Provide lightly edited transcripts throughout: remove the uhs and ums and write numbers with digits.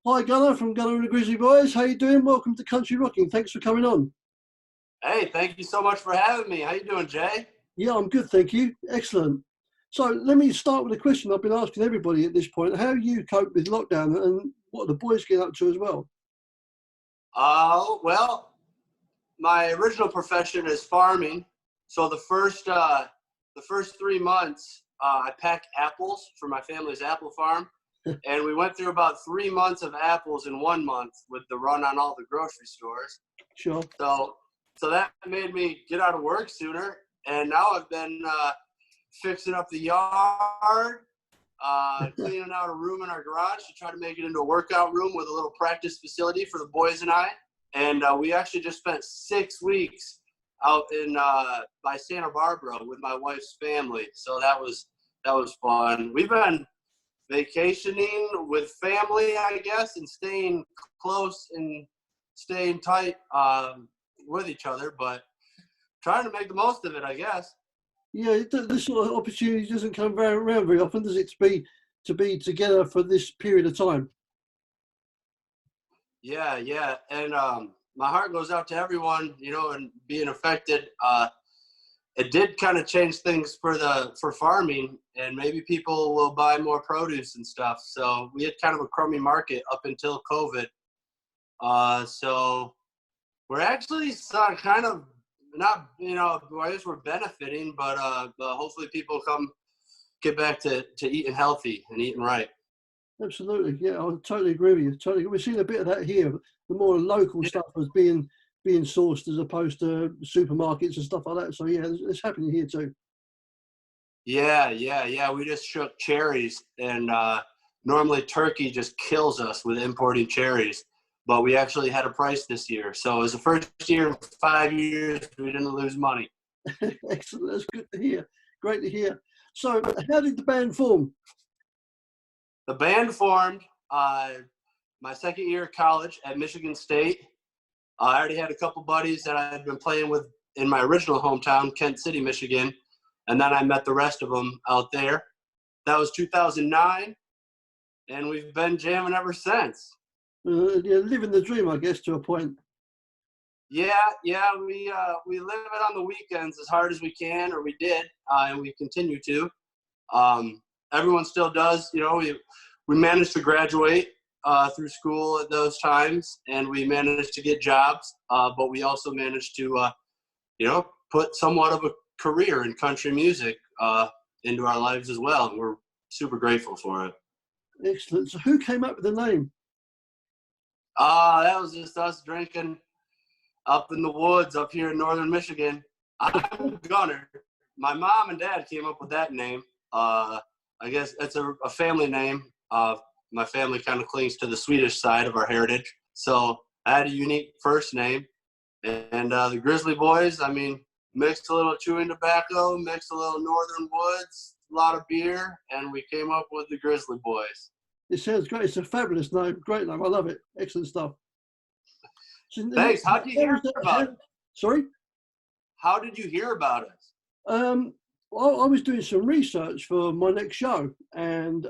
Hi Gunnar from Gunnar and the Grizzly Boys. How you doing? Welcome to Country Rocking. Thanks for coming on. Hey, thank you so much for having me. How you doing, Jay? Yeah, I'm good, thank you. Excellent. So let me start with a question I've been asking everybody at this point. How you cope with lockdown and what are the boys get up to as well? Well, my original profession is farming. So the first 3 months, I packed apples for my family's apple farm, and we went through about 3 months of apples in 1 month with the run on all the grocery stores. Sure. So that made me get out of work sooner, and now I've been fixing up the yard, cleaning out a room in our garage to try to make it into a workout room with a little practice facility for the boys and I. And we actually just spent 6 weeks out in by Santa Barbara with my wife's family. So that was fun. We've been vacationing with family, I guess, and staying close and staying tight with each other, but trying to make the most of it, I guess. Yeah, this sort of opportunity doesn't come around very often, does it? To be together for this period of time. Yeah, and my heart goes out to everyone, and being affected. It did kind of change things for farming, and maybe people will buy more produce and stuff. So we had kind of a crummy market up until COVID. So we're actually kind of not, I guess we're benefiting, but hopefully people get back to eating healthy and eating right. Absolutely, yeah, I totally agree with you. Totally, we're seeing a bit of that here. The more local Yeah. stuff is being sourced as opposed to supermarkets and stuff like that. So yeah, it's happening here too. Yeah. We just shook cherries, and normally Turkey just kills us with importing cherries, but we actually had a price this year. So it was the first year in 5 years we didn't lose money. Excellent, that's good to hear. Great to hear. So, how did the band form? The band formed my second year of college at Michigan State. I already had a couple buddies that I had been playing with in my original hometown, Kent City, Michigan, and then I met the rest of them out there. That was 2009, and we've been jamming ever since. Yeah, living the dream, I guess, to a point. Yeah, we live it on the weekends as hard as we can, or we did, and we continue to. Everyone still does. We managed to graduate through school at those times, and we managed to get jobs, but we also managed to, put somewhat of a career in country music into our lives as well. And we're super grateful for it. Excellent. So, who came up with the name? That was just us drinking up in the woods up here in northern Michigan. I'm Gunnar. My mom and dad came up with that name. I guess it's a family name. My family kind of clings to the Swedish side of our heritage. So I had a unique first name. And the Grizzly Boys, mixed a little chewing tobacco, mixed a little northern woods, a lot of beer, and we came up with the Grizzly Boys. It sounds great. It's a fabulous name. Great name. I love it. Excellent stuff. So, Thanks. How did you hear about it? Sorry? How did you hear about us? Well, I was doing some research for my next show, and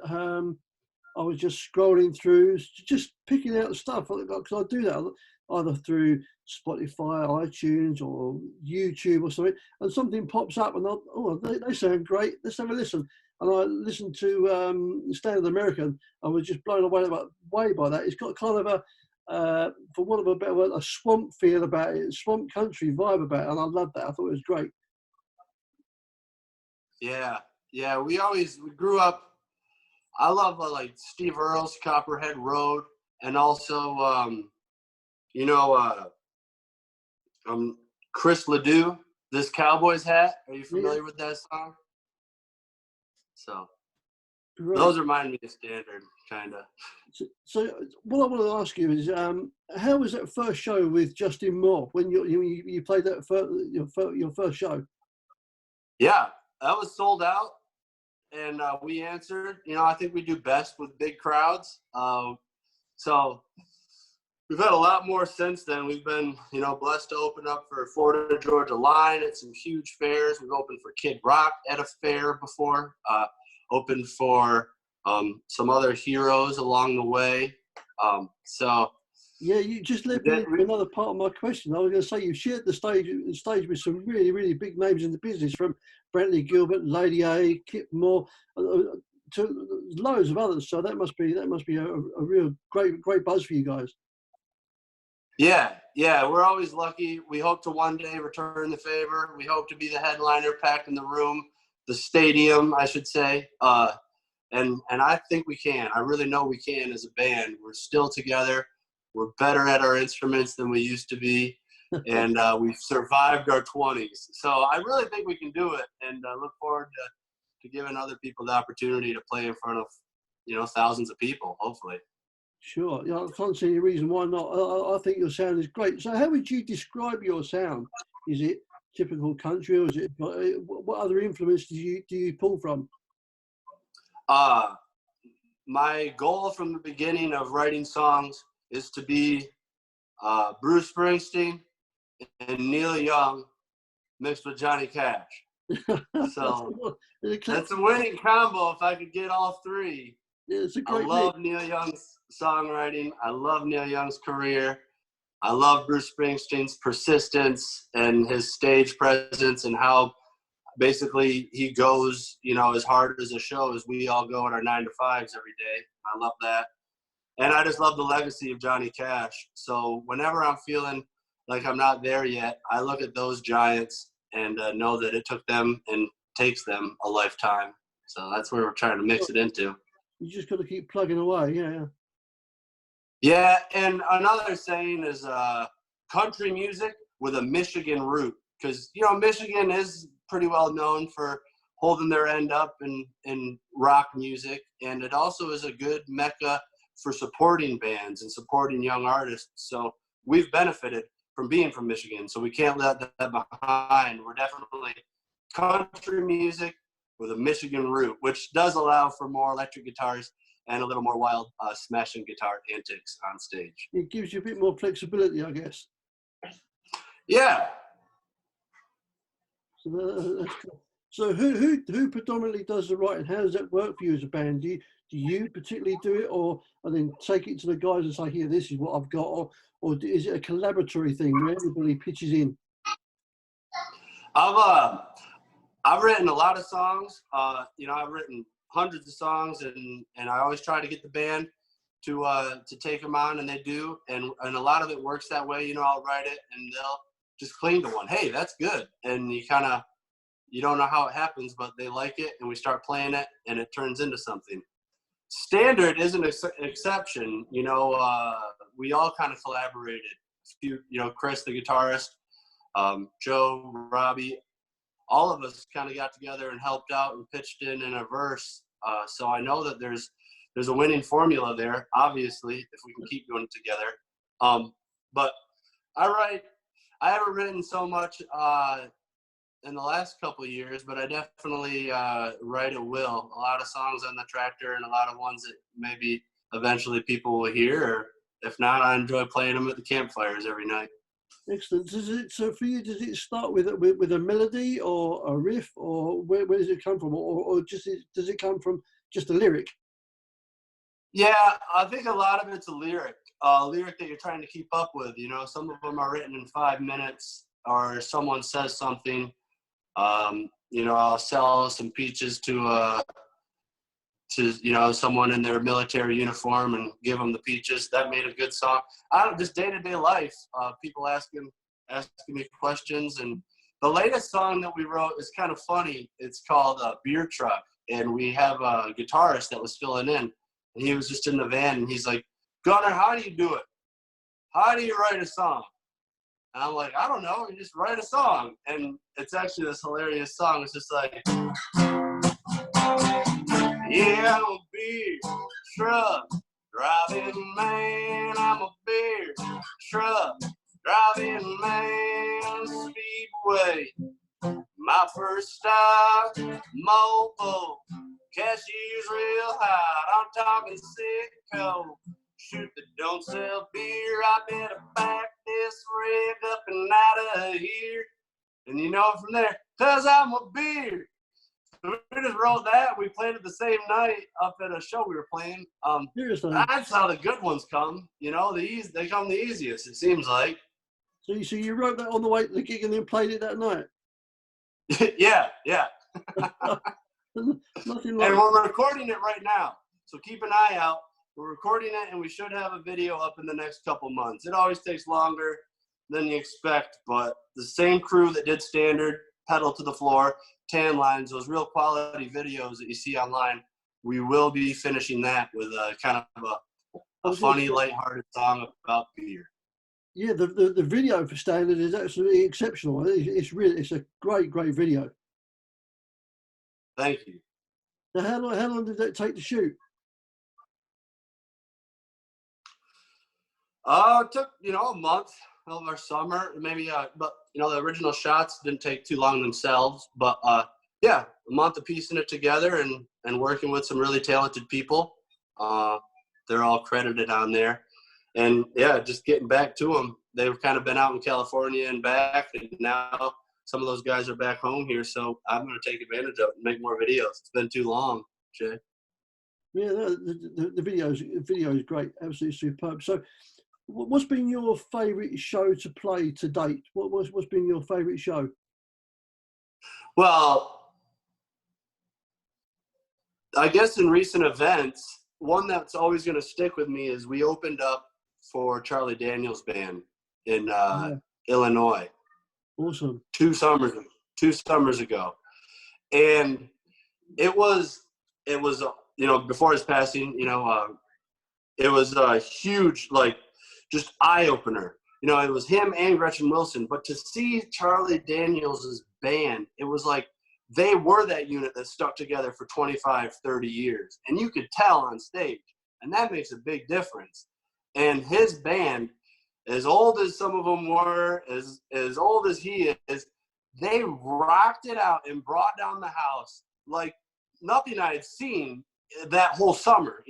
I was just scrolling through, just picking out stuff, because I do that either through Spotify, iTunes, or YouTube or something, and something pops up, and they sound great. Let's have a listen. And I listened to Standard American. I was just blown away by that. It's got kind of for want of a better word, a swamp feel about it, swamp country vibe about it, and I loved that. I thought it was great. Yeah. We grew up. I love like Steve Earle's Copperhead Road, and also Chris Ledoux, This Cowboy's Hat. Are you familiar with that song? So Great. Those remind me of Standard, kind of. So what I want to ask you is, how was that first show with Justin Moore when you played that your first show? Yeah, that was sold out, and we answered. I think we do best with big crowds. So we've had a lot more since then. We've been, blessed to open up for Florida Georgia Line at some huge fairs. We've opened for Kid Rock at a fair before. Opened for some other heroes along the way. So yeah, you just led me into another part of my question. I was going to say you shared the stage with some really, really big names in the business, from Brantley Gilbert, Lady A, Kip Moore, to loads of others. So that must be a real great buzz for you guys. Yeah, we're always lucky. We hope to one day return the favor. We hope to be the headliner, packing the room, the stadium, I should say. And I think we can. I really know we can as a band. We're still together. We're better at our instruments than we used to be. And we've survived our 20s. So I really think we can do it, and look forward to giving other people the opportunity to play in front of, thousands of people, hopefully. Sure. Yeah, I can't see any reason why not. I think your sound is great. So how would you describe your sound? Is it typical country, or is it, what other influences do you pull from? My goal from the beginning of writing songs is to be Bruce Springsteen and Neil Young mixed with Johnny Cash. So that's a winning combo if I could get all three. Yeah, it's a great I love Neil Young's songwriting. I love Neil Young's career. I love Bruce Springsteen's persistence and his stage presence, and how basically he goes, as hard as a show as we all go at our 9-to-5s every day. I love that. And I just love the legacy of Johnny Cash. So whenever I'm feeling like I'm not there yet, I look at those giants and know that it took them and takes them a lifetime. So that's where we're trying to mix it into. You just got to keep plugging away. Yeah. Yeah, and another saying is country music with a Michigan root. Because, Michigan is pretty well known for holding their end up in rock music. And it also is a good mecca for supporting bands and supporting young artists. So we've benefited from being from Michigan. So we can't let that behind. We're definitely country music with a Michigan root, which does allow for more electric guitars and a little more wild smashing guitar antics on stage. It gives you a bit more flexibility, I guess. Yeah. So who predominantly does the writing? How does that work for you as a band? Do you particularly do it, or and then take it to the guys and say, here, this is what I've got, or is it a collaboratory thing where everybody pitches in? I've written a lot of songs. I've written hundreds of songs, and I always try to get the band to take them on, and they do, and a lot of it works that way. I'll write it, and they'll just cling to one. Hey, that's good, and you don't know how it happens, but they like it, and we start playing it, and it turns into something. Standard is an exception. We all kind of collaborated. Chris, the guitarist, Joe, Robbie, all of us kind of got together and helped out and pitched in a verse. So I know that there's a winning formula there, obviously, if we can keep doing it together. But I haven't written so much in the last couple of years, but I definitely write at will. A lot of songs on the tractor, and a lot of ones that maybe eventually people will hear, or if not, I enjoy playing them at the campfires every night. Excellent. So for you, does it start with a melody or a riff, or where does it come from, or does it come from just a lyric? Yeah, I think a lot of it's a lyric that you're trying to keep up with. Some of them are written in 5 minutes, or someone says something. I'll sell some peaches to someone in their military uniform and give them the peaches. That made a good song. Just day-to-day life, people asking me questions. And the latest song that we wrote is kind of funny. It's called Beer Truck, and we have a guitarist that was filling in, and he was just in the van, and he's like, Gunnar, how do you do it? How do you write a song? And I'm like, I don't know, you just write a song. And it's actually this hilarious song. It's just like, yeah, I'm a beer truck driving man. I'm a beer truck driving man. Speedway, my first stop, mobile. Cashier's real hot. I'm talking Sicko. Shoot that don't sell beer. I better back this rig up and out of here. And from there, 'cause I'm a beer we just wrote that. We played it the same night up at a show we were playing. Seriously. That's how the good ones come. You know, they come the easiest, it seems like. So you wrote that on the way to the gig and then played it that night? Yeah. Nothing like. And we're recording it right now. So keep an eye out. We're recording it, and we should have a video up in the next couple months. It always takes longer than you expect, but the same crew that did standard, pedal to the floor, tan lines, those real quality videos that you see online, we will be finishing that with a kind of a funny, lighthearted song about beer. Yeah, the video for standard is absolutely exceptional. It's a great video. Thank you. Now, how long did that take to shoot? It took, a month of our summer, maybe, but, the original shots didn't take too long themselves, but, yeah, a month of piecing it together and working with some really talented people. They're all credited on there. And, yeah, just getting back to them. They've kind of been out in California and back, and now some of those guys are back home here, so I'm going to take advantage of it and make more videos. It's been too long, Jay. Yeah, the video is great, absolutely superb. So what's been your favourite show to play to date? What's been your favourite show? Well, I guess in recent events, one that's always going to stick with me is we opened up for Charlie Daniels Band in Illinois. Awesome. 2 summers ago. And it was before his passing, it was a huge, just eye-opener. It was him and Gretchen Wilson. But to see Charlie Daniels' band, it was like they were that unit that stuck together for 25, 30 years. And you could tell on stage. And that makes a big difference. And his band, as old as some of them were, as old as he is, they rocked it out and brought down the house like nothing I had seen that whole summer,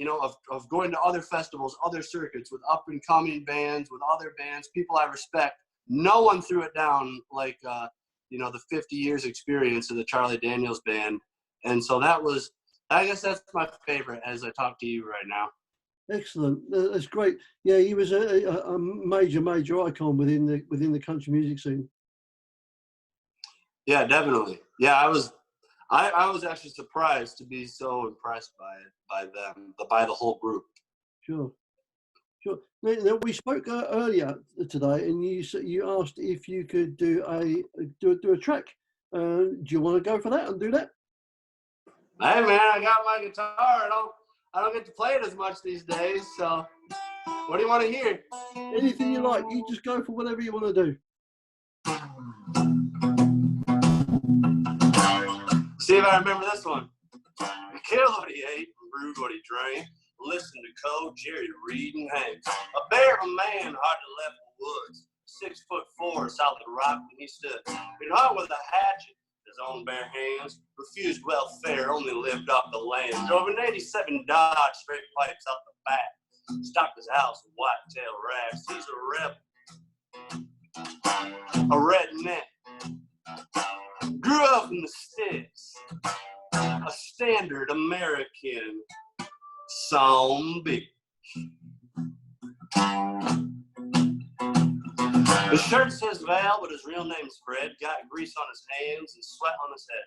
of going to other festivals, other circuits with up-and-coming bands, with other bands, people I respect. No one threw it down like, the 50 years experience of the Charlie Daniels Band. And so I guess that's my favorite as I talk to you right now. Excellent. That's great. Yeah, he was a major icon within the country music scene. Yeah, definitely. Yeah, I was actually surprised to be so impressed by the whole group. Sure. Now, we spoke earlier today, and you asked if you could do a track. Do you want to go for that and do that? Hey man, I got my guitar. I don't get to play it as much these days. So, what do you want to hear? Anything you like. You just go for whatever you want to do. See if I remember this one. Kill what he ate, brewed what he drank. Listen to Cole, Jerry, Reed, and Hank. A bear of a man, hardly left the woods. 6'4", solid rock when he stood. He'd hunt with a hatchet, his own bare hands. Refused welfare, only lived off the land. Drove an '87 Dodge, straight pipes out the back. Stocked his house with whitetail rags. He's a rebel, a redneck. Grew up in the sticks, a standard American zombie. His shirt says Val, but his real name's Fred. Got grease on his hands and sweat on his head.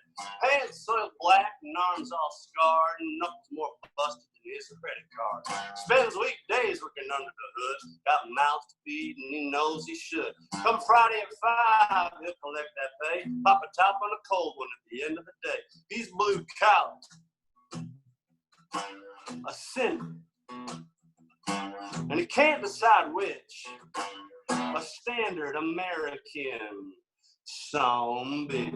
Hands soiled black and arms all scarred and knuckles more busted than his credit card. Spends weekdays working under the hood. Got mouth to feed and he knows he should. Come Friday at 5, he'll collect that pay. Pop a top on a cold one at the end of the day. He's blue collar, a sinner, and he can't decide which. A standard American zombie.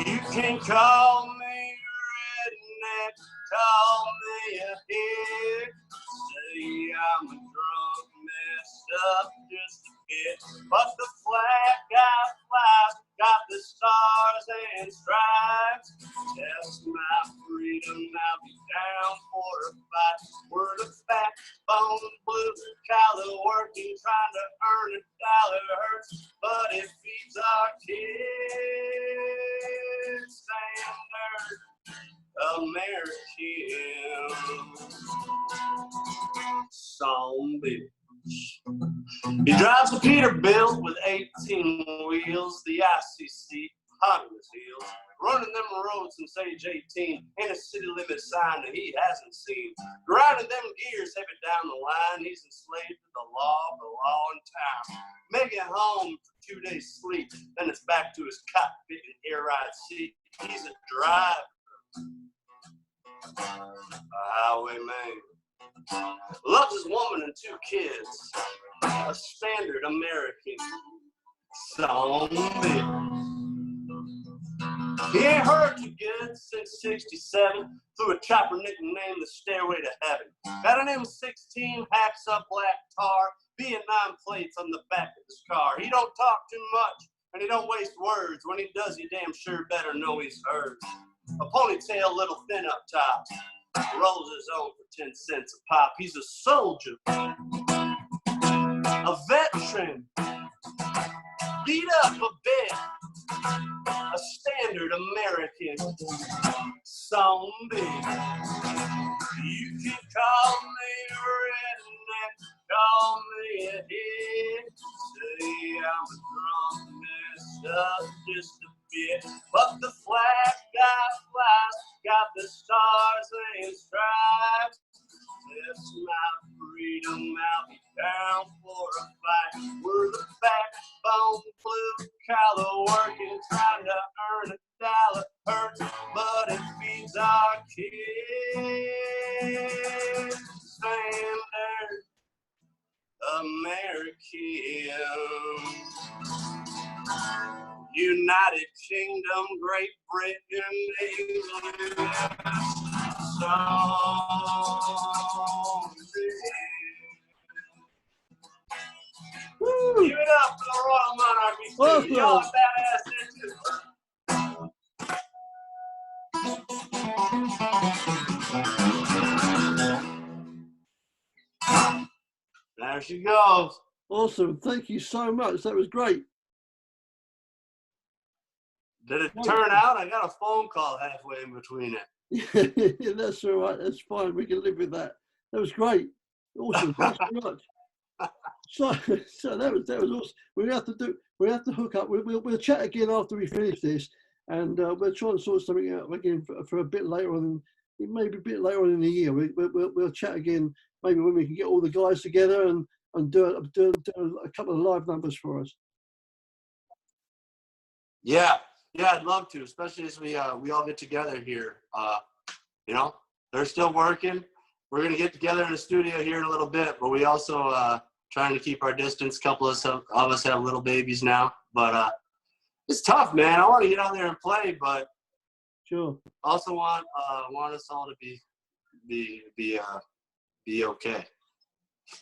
You can call me redneck, call me a hick. Say I'm a drunk, messed up just a bit. But the flag I fly got the stars and stripes. That's my freedom, I'll be down for a fight. Word of fact, bone blue collar working, trying to earn $1 hurts, but it feeds our kids. Stand zombie. He drives a Peterbilt with 18 wheels, the ICC hot on his heels, running them roads since age 18, ain't a city limit sign that he hasn't seen. Grinding them gears heavy down the line, he's enslaved to the law for a long time. Making home for 2 days sleep, then it's back to his cockpit and air ride seat. He's a driver, a highwayman. Loves his woman and 2 kids, a standard American zombie. He ain't heard too good since 67, through a chopper nicknamed the Stairway to Heaven. Got an M16, hacks up black tar, Vietnam plates on the back of his car. He don't talk too much, and he don't waste words. When he does, you damn sure better know he's heard. A ponytail, little thin up top, rolls his own for 10 cents a pop. He's a soldier, a veteran, beat up a bit, a standard American zombie. You can call me redneck, call me a head, say I'm a drunk, messed up just a bit, but the flag got flies, got the stars and stripes. That's my freedom, I'll be down for a fight. We're the backbone, blue collar, working, trying to earn a dollar. Hurts, but it feeds our kids. Standard American. United Kingdom, Great Britain, England. Woo. Give it up for the Royal Monarchy. Awesome. Y'all badass. There she goes. Awesome. Thank you so much. That was great. Did it turn out? I got a phone call halfway in between it. Yeah, that's all right. That's fine. We can live with that. That was great. Awesome. Thanks so much. So that was awesome. We have to hook up. We'll chat again after we finish this, and we'll try and sort something out again for a bit later on. Maybe a bit later on in the year. We'll chat again. Maybe when we can get all the guys together and do a couple of live numbers for us. Yeah, I'd love to, especially as we all get together here. You know, they're still working. We're gonna get together in the studio here in a little bit, but we also trying to keep our distance. A couple of us have little babies now, but it's tough, man. I want to get out there and play, but sure. Also want us all to be okay.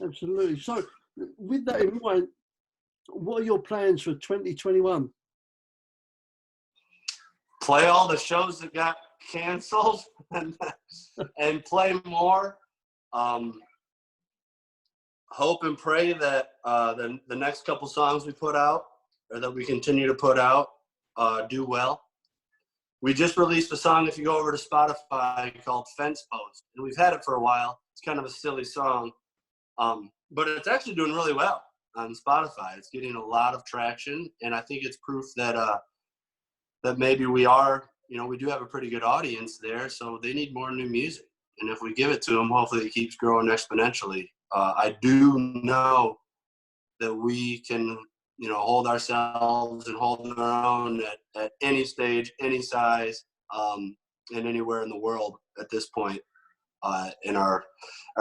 Absolutely. So, with that in mind, what are your plans for 2021? Play all the shows that got canceled and play more. Hope and pray that the next couple songs we put out, or that we continue to put out, do well. We just released a song, if you go over to Spotify, called Fence Post, and we've had it for a while. It's kind of a silly song, but it's actually doing really well on Spotify. It's getting a lot of traction, and I think it's proof that that maybe we do have a pretty good audience there, so they need more new music. And if we give it to them, hopefully it keeps growing exponentially. I do know that we can, hold ourselves and hold our own at any stage, any size, and anywhere in the world at this point in our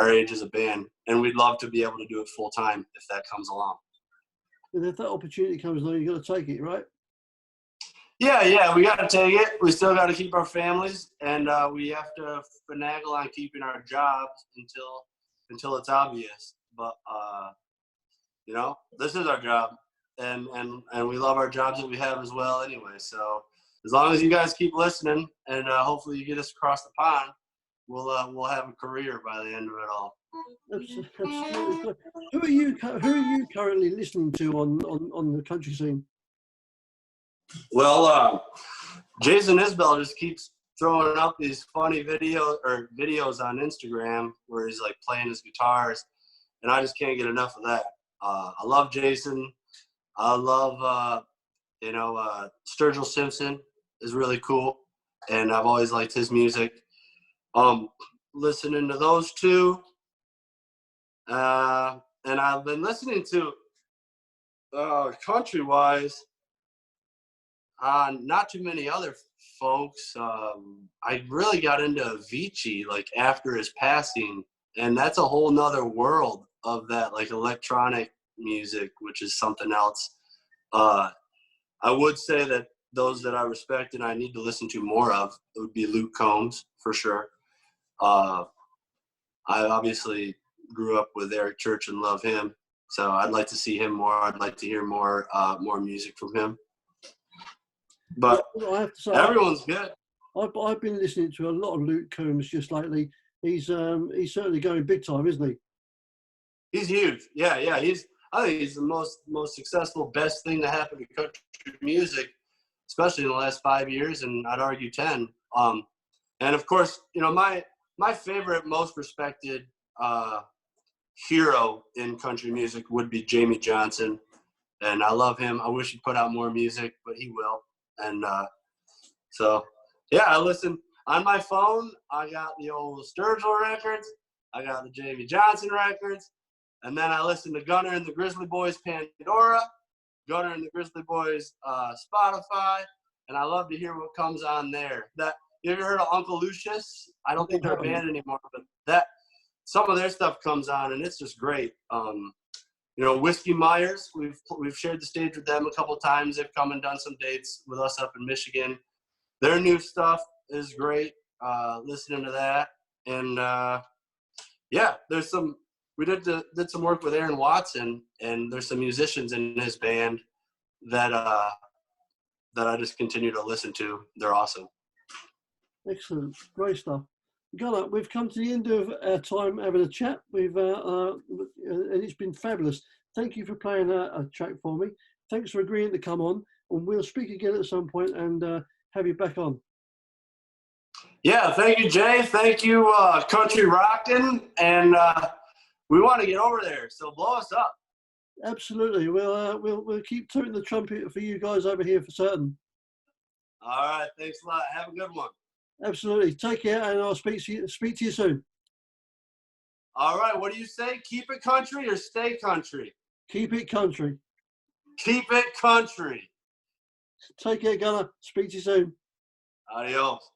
age as a band. And we'd love to be able to do it full time if that comes along. And if that opportunity comes along, you got to take it, right? Yeah, we got to take it. We still got to keep our families, and we have to finagle on keeping our jobs until it's obvious. But this is our job, and we love our jobs that we have as well anyway. So as long as you guys keep listening, and hopefully you get us across the pond, we'll have a career by the end of it all. Absolutely. Who are you currently listening to on the country scene? Well, Jason Isbell just keeps throwing up these funny videos on Instagram where he's like playing his guitars, and I just can't get enough of that. I love Jason. I love, Sturgill Simpson is really cool, and I've always liked his music. Listening to those two, and I've been listening to country-wise, not too many other folks. I really got into Avicii like after his passing, and that's a whole nother world of that like electronic music, which is something else. I would say that those that I respect and I need to listen to more of would be Luke Combs for sure. I obviously grew up with Eric Church and love him, so I'd like to see him more. I'd like to hear more music from him. But I have to say, everyone's good. I've been listening to a lot of Luke Combs just lately. He's certainly going big time, isn't he? He's huge. Yeah. I think he's the most successful, best thing to happen to country music, especially in the last 5 years, and I'd argue 10. And of course, my favorite, most respected hero in country music would be Jamie Johnson, and I love him. I wish he'd put out more music, but he will. And so, yeah, I listen on my phone. I got the old Sturgill records. I got the Jamie Johnson records. And then I listen to Gunnar and the Grizzly Boys Pandora, Gunnar and the Grizzly Boys Spotify, and I love to hear what comes on there. You ever heard of Uncle Lucius? I don't think they're a band anymore, but some of their stuff comes on, and it's just great. Whiskey Myers, we've shared the stage with them a couple times. They've come and done some dates with us up in Michigan. Their new stuff is great. Listening to that, and we did some work with Aaron Watson, and there's some musicians in his band that I just continue to listen to. They're awesome. Excellent, great stuff. Gunnar, we've come to the end of our time having a chat. And it's been fabulous. Thank you for playing a track for me. Thanks for agreeing to come on, and we'll speak again at some point and have you back on. Yeah, thank you, Jay. Thank you, Country Rockin', and we want to get over there, so blow us up. Absolutely. We'll keep tooting the trumpet for you guys over here for certain. All right. Thanks a lot. Have a good one. Absolutely. Take care, and I'll speak to you soon. All right. What do you say? Keep it country or stay country? Keep it country. Keep it country. Take care, Gunnar. Speak to you soon. Adios.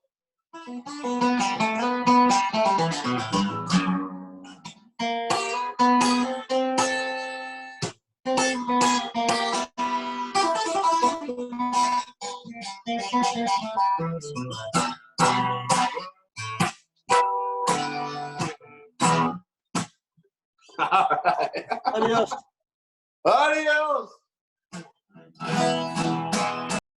All right. Adios. Adios.